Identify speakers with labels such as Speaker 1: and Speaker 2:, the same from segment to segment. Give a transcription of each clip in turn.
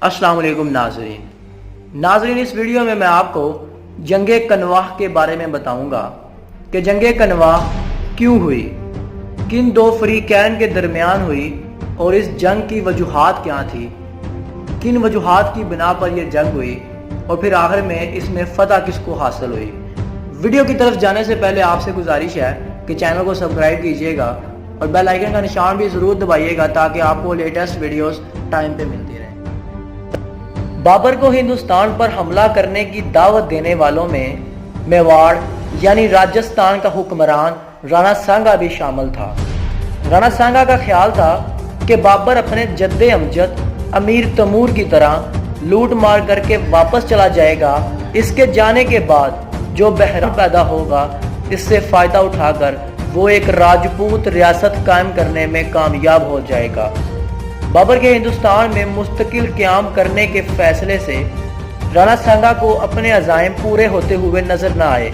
Speaker 1: अस्सलाम वालेकुम नाज़रीन, इस वीडियो में मैं आपको जंगे कनवाह के बारे में बताऊंगा कि जंगे कनवाह क्यों हुई, किन दो फरीकैन के दरमियान हुई और इस जंग की वजूहात क्या थी, किन वजूहात की बिना पर यह जंग हुई और फिर आखिर में इसमें फतह किसको हासिल हुई। वीडियो की तरफ जाने से पहले आपसे गुजारिश है कि चैनल को सब्सक्राइब कीजिएगा और बेल आइकन का निशान भी ज़रूर दबाइएगा ताकि आपको लेटेस्ट वीडियोस टाइम पे मिलती रहे। बाबर को हिंदुस्तान पर हमला करने की दावत देने वालों में मेवाड़ यानी राजस्थान का हुक्मरान राणा सांगा भी शामिल था। राणा सांगा का ख्याल था कि बाबर अपने जद्दे अमजद अमीर तैमूर की तरह लूट मार करके वापस चला जाएगा। इसके जाने के बाद जो बहराम पैदा होगा, इससे फ़ायदा उठाकर वो एक राजपूत रियासत कायम करने में कामयाब हो जाएगा। बाबर के हिंदुस्तान में मुस्तकिल क़याम करने के फैसले से राणा सांगा को अपने अज़ाइम पूरे होते हुए नजर न आए,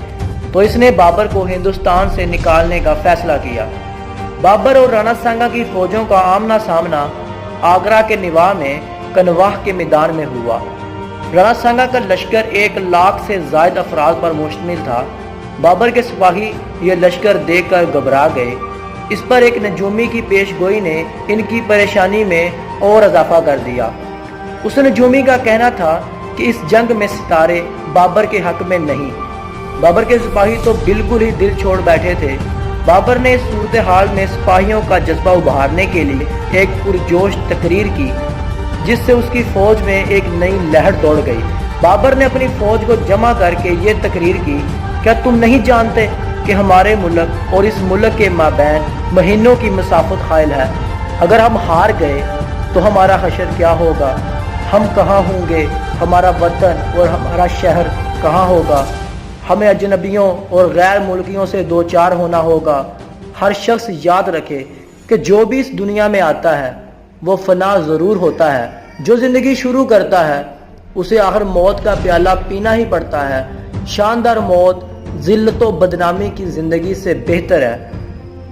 Speaker 1: तो इसने बाबर को हिंदुस्तान से निकालने का फैसला किया। बाबर और राणा सांगा की फौजों का आमना सामना आगरा के निवाह में कनवाह के मैदान में हुआ। राणा सांगा का लश्कर 1 लाख से ज़ायद अफराद पर मुश्तमिल था। बाबर के सिपाही ये लश्कर देखकर घबरा गए। इस पर एक नजूमी की पेशगोई ने इनकी परेशानी में और इजाफा कर दिया। उस नजूमी का कहना था कि इस जंग में सितारे बाबर के हक में नहीं। बाबर के सिपाही तो बिल्कुल ही दिल छोड़ बैठे थे। बाबर ने इस सूरत हाल में सिपाहियों का जज्बा उभारने के लिए एक पुरजोश तकरीर की, जिससे उसकी फौज में एक नई लहर दौड़ गई। बाबर ने अपनी फौज को जमा करके ये तकरीर की, क्या तुम नहीं जानते कि हमारे मुल्क और इस मुल्क के माबैन महीनों की मसाफत हायल है। अगर हम हार गए तो हमारा हशर क्या होगा, हम कहाँ होंगे, हमारा वतन और हमारा शहर कहाँ होगा। हमें अजनबियों और गैर मुल्कियों से दो चार होना होगा। हर शख्स याद रखे कि जो भी इस दुनिया में आता है वो फना ज़रूर होता है। जो ज़िंदगी शुरू करता है उसे आखिर मौत का प्याला पीना ही पड़ता है। शानदार मौत ज़िल्लत व बदनामी की ज़िंदगी से बेहतर है।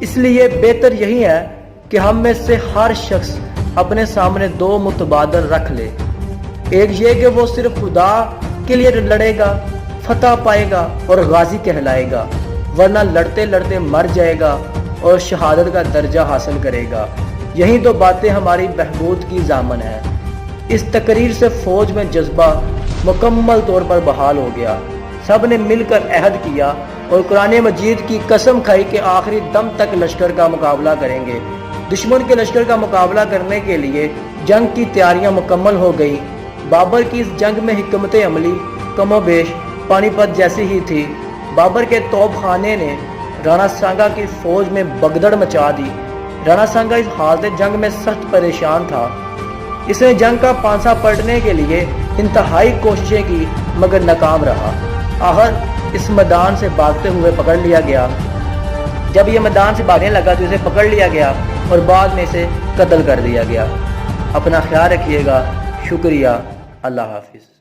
Speaker 1: इसलिए बेहतर यही है कि हम में से हर शख्स अपने सामने 2 मुतबादल रख ले। एक ये कि वो सिर्फ खुदा के लिए लड़ेगा, फतह पाएगा और गाजी कहलाएगा, वरना लड़ते लड़ते मर जाएगा और शहादत का दर्जा हासिल करेगा। यही तो बातें हमारी बहबूद की जामन है। इस तकरीर से फौज में जज्बा मुकम्मल तौर पर बहाल हो गया। सब ने मिलकर अहद किया और कुरान मजीद की कसम खाई कि आखिरी दम तक लश्कर का मुकाबला करेंगे। दुश्मन के लश्कर का मुकाबला करने के लिए जंग की तैयारियां मुकम्मल हो गई। बाबर की इस जंग में हिकमत अमली कमोबेश पानीपत जैसी ही थी। बाबर के तोपखाने ने राणा सांगा की फौज में भगदड़ मचा दी। राणा सांगा इस हालत जंग में सख्त परेशान था। इसने जंग का पांसा पलटने के लिए इंतहाई कोशिशें की मगर नाकाम रहा। आखिर इस मैदान से भागते हुए पकड़ लिया गया। जब ये मैदान से भागने लगा तो इसे पकड़ लिया गया और बाद में इसे कत्ल कर दिया गया। अपना ख्याल रखिएगा। शुक्रिया। अल्लाह हाफिज़।